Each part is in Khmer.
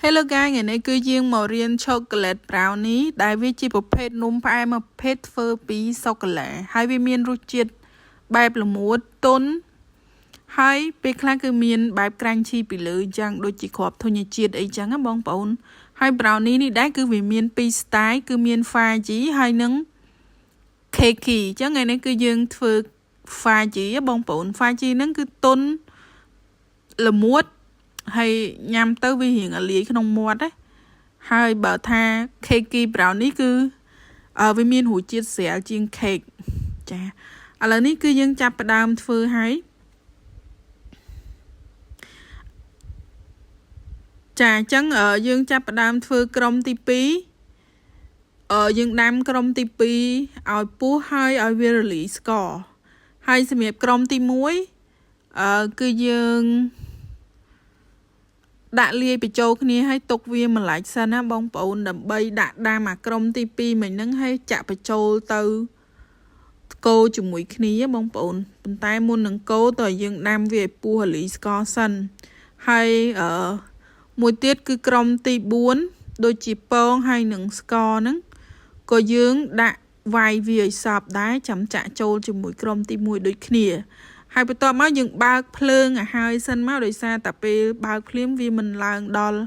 Hello guys ថ្ងៃនេះគឺយើងមករៀន chocolate brownie ដែលវាជាប្រភេទនំផ្អែមមួយប្រភេទធ្វើពីសូកូឡាហើយវាមានរសជាតិបែបល្មួតទន់ហើយពេលខ្លះគឺមានបែបក្រាញ់ឈីពីលើអញ្ចឹងដូចជាគ្រាប់ធញ្ញជាតិអីចឹងណាបងប្អូនហើយ brownie នេះដែរគឺវាមានពីរ style គឺមាន fudgy ហើយនិង cakey អញ្ចឹងថ្ងៃនេះគឺយើងធ្វើ fudgy បងប្អូន fudgy ហ្នឹងគឺទន់ល្មួតហើយញ៉ាំទៅវារៀងលាយក្នុងមាត់ណាហើយបើថា cakey brownie គឺវាមានរសជាតិស្រាលជាង cake ចាឥឡូវនេះគឺយើងចាប់ផ្ដើមធ្វើហើយចាអញ្ចឹងយើងចាប់ផ្ដើមធ្វើក្រុមទី2យើងដាំក្រុមទី2ឲ្យពុះហើយឲ្យវារលាយស្ករហើយសម្រាប់ក្រុមទី1គឺយើងដាក់លាយបញ្ចូលគ្នាឲ្យទុកវាមួយឡែកសិនណាបងប្អូនដើម្បីដាក់ដាំអាក្រុមទី2មិញហ្នឹងឲ្យចាក់បញ្ចូលទៅកូរជាមួយគ្នាបងប្អូនប៉ុន្តែមុននឹងកូរតើយើងដាំវាឲ្យពុះរលាយស្ករសិនហើយមួយទៀតគឺក្រុមទី4ដូចជាពងហើយនឹងស្ករហ្នឹងក៏យើងដាក់វាយវាឲ្យសព្វដែរចាំចាក់ចូលជាមួយក្រុមទី1ដូចគ្នាហើយបន្ទាប់មកយើងបើកភ្លើងឲ្យហើយសិនមកដោយសារតែពេលបើកភ្លាមវាមិនឡើងដល់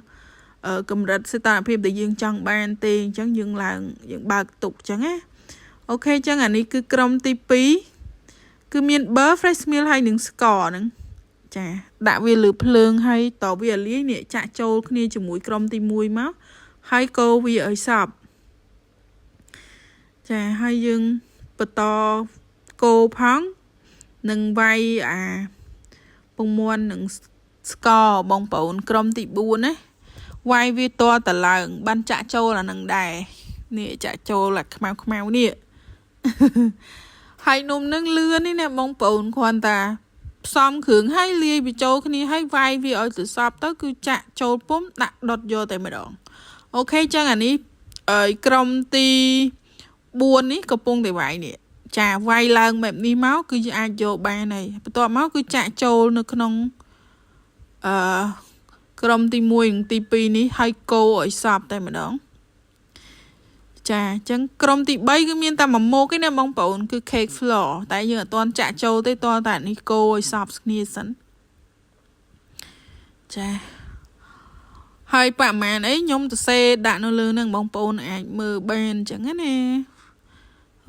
កម្រិតសីតុណ្ហភាពដែលយើងចង់បានទេអញ្ចឹងយើងបើកទុកអញ្ចឹងណាអូខេអញ្ចឹងអានេះគឺក្រុមទី2គឺមានប៊ឺ fresh milk ហើយនឹងស្ករហ្នឹងចាដាក់វាលើភ្លើងហើយតវាលាយនេះចាក់ចូលគ្នាជាមួយក្រុមទី1មកហើយកូរវាឲ្យសព្វចាហើយយើងបន្តកូរផងនឹងវាយអាពងមាន់នឹងស្ករបងប្អូនក្រុមទី4ណាវាយវាតតឡើងបានចាក់ចូលអានឹងដែរនេះចាក់ចូលអាខ្មៅនេះហើយនំនឹងលឿននេះណាបងប្អូនគ្រាន់តែផ្សំគ្រឿងហើយលាយបញ្ចូលគ្នាហើយវាយវាឲ្យទៅសព្វទៅគឺចាក់ចូលពុំដាក់ដុតយកតែម្ដងអូខេចឹងអានេះក្រុមទី4នេះកំពុងតែវាយនេះចាវាយឡើងបែបនេះមកគឺយើងអាចយកបានហើយបន្ទាប់មកគឺចាក់ចូលនៅក្នុងក្រុមទី1និងទី2នេះហើយកូរឲ្យសព្វតែម្ដងចាអញ្ចឹងក្រុមទី3គឺមានតែមួយមុខឯណាបងប្អូនគឺ cake flour តែយើងអត់ទាន់ចាក់ចូលទេតតែនេះកូរឲ្យសព្វគ្នាសិនចាហើយប្រហែលអីខ្ញុំទៅសេដាក់នៅលើហ្នឹងបងប្អូនអាចមើលបានអញ្ចឹងណា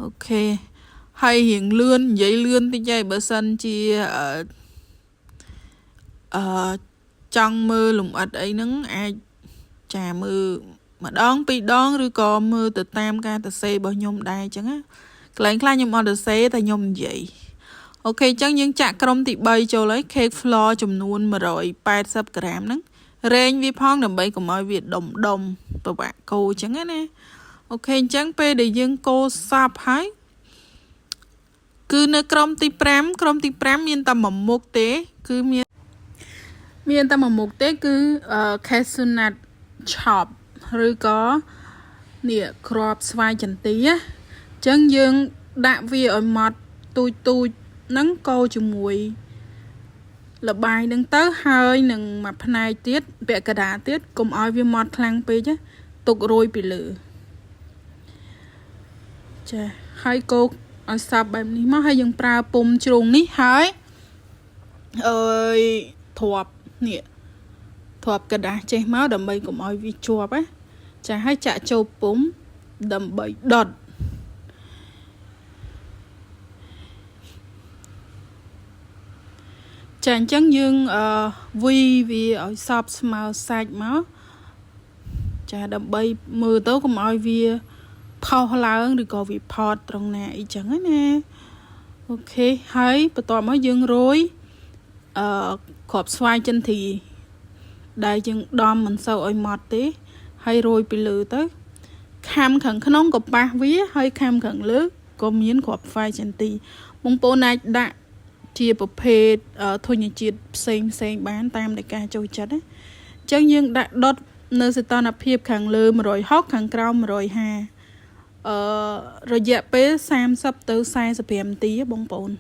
អូខេហើយរៀងលឿននិយាយលឿនតិចហើយបើសិនជាចង់មើលលម្អិតអីហ្នឹងអាចចាមើលម្ដងពីរដងឬក៏មើលទៅតាមការសរសេររបស់ខ្ញុំដែរអញ្ចឹងណាកន្លែងខ្លះខ្ញុំអត់សរសេរតែខ្ញុំនិយាយអូខេអញ្ចឹងយើងចាក់ក្រុមទី3ចូលហើយ cake flour ចំនួន180ក្រាមហ្នឹងរែងវាផងដើម្បីកុំឲ្យវាដុំពិបាកកូរអញ្ចឹងណាអូខេអញ្ចឹងពេលដែលយើងកូរសព្វហើយគឺនៅក្រុមទី5មានតែមួយមុខទេគឺមានតែមួយមុខទេគឺ cashew nut chop ឬក៏នេះគ្រាប់ស្វាយចន្ទីណាអញ្ចឹងយើងដាក់វាឲ្យម៉ត់ទូចហ្នឹងកូរជាមួយលបាយហ្នឹងទៅហើយនឹងមួយផ្នែកទៀតពាក់កណ្ដាលទៀតកុំឲ្យវាម៉ត់ខ្លាំងពេកទុករោយពីលើចាហើយកូរឲ្យសព្វបែបនេះមកហើយយើងប្រើពុម្ពជ្រុងនេះហើយធ្រាប់กระดาษចេះមកដើម្បីកុំឲ្យវាជាប់ណាចាហើយចាក់ចូលពុម្ពដើម្បីដុតចាអញ្ចឹងយើងវីវាឲ្យសព្វស្មើសាច់មកចាដើម្បីមើលទៅកុំឲ្យវាផុសឡើងឬក៏វាផតត្រង់ណាអីចឹងណាអូខេហើយបន្ទាប់មកយើងរោយគ្រាប់ស្វាយចន្ទីដែលយើងដំមិនសូវឲ្យម៉ត់ទេហើយរោយពីលើទៅខាំខាងក្នុងក៏ប៉ះវាហើយខាំខាងលើក៏មានគ្រាប់ស្វាយចន្ទីបងប្អូនអាចដាក់ជាប្រភេទធញ្ញជាតិផ្សេងបានតាមតែការចូលចិត្តណាអញ្ចឹងយើងដាក់ដុតនៅសីតុណ្ហភាពខាងលើ160ខាងក្រោម150រយៈពេល30ទៅ45នាទីបងប្អូន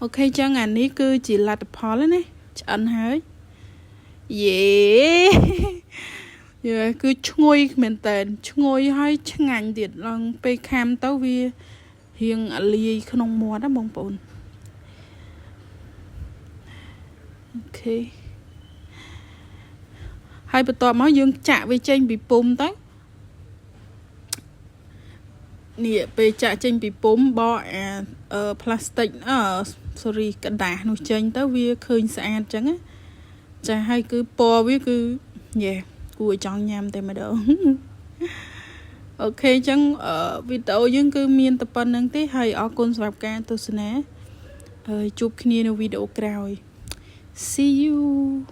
អូខេអញ្ចឹងអានេះគឺជាលទ្ធផលណាឆ្អិនហើយយេ Yeah, cứ ngồi mình tên ngồi hay ngành điện lần pe cam tao vi hiền ali không mua đó bông bồn. Ok. Hai bữa tọa máu dương chạ với chênh bị bùm tới. Nè pe chạ chênh bị bùm bỏ plastic sorry cả đá nó chênh tới vi khơi sạch chẳng á. Chà hay cứ po với cứ yeah cùi chọn nhằm tại mà đỡ. Ok chẳng video dương cứ miên tập phần năng tí hay ở con sạp ca tôi xin á chụp khi nào videoក្រោយ See you